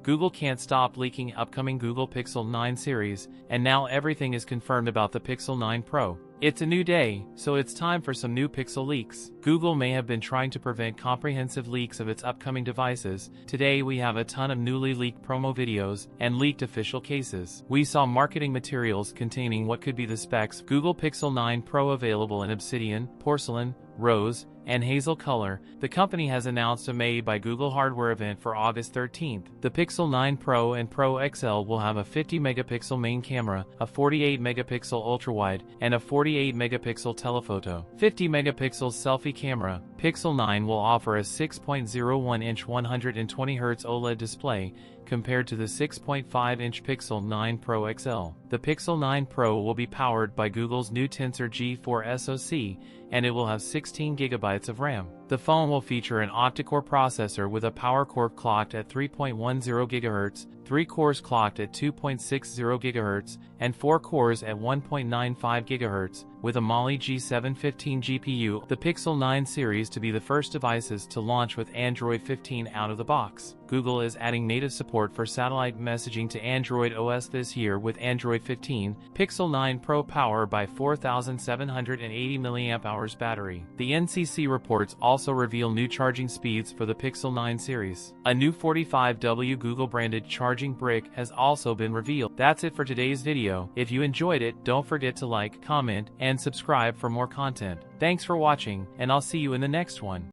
Google can't stop leaking upcoming Google Pixel 9 series, and now everything is confirmed about the Pixel 9 Pro. It's a new day, so it's time for some new Pixel leaks. Google may have been trying to prevent comprehensive leaks of its upcoming devices. Today we have a ton of newly leaked promo videos and leaked official cases. We saw marketing materials containing what could be the specs. Google Pixel 9 Pro available in obsidian, porcelain, rose, and hazel color. The company has announced a Made by Google hardware event for August 13th. The Pixel 9 Pro and Pro XL will have a 50-megapixel main camera, a 48-megapixel ultrawide, and a 48-megapixel telephoto. 50-megapixel selfie camera. Pixel 9 will offer a 6.01-inch 120Hz OLED display, compared to the 6.5-inch Pixel 9 Pro XL. The Pixel 9 Pro will be powered by Google's new Tensor G4 SoC, and it will have 16 GB of RAM. The phone will feature an octa-core processor with a power core clocked at 3.10 GHz, 3 cores clocked at 2.60 GHz, and 4 cores at 1.95 GHz, with a Mali G715 GPU. The Pixel 9 series to be the first devices to launch with Android 15 out of the box. Google is adding native support for satellite messaging to Android OS this year with Android 15. Pixel 9 Pro power by 4,780 mAh battery. The NCC reports also reveal new charging speeds for the Pixel 9 series. A new 45W Google branded charging brick has also been revealed. That's it for today's video. If you enjoyed it, don't forget to like, comment, and subscribe for more content. Thanks for watching, and I'll see you in the next one.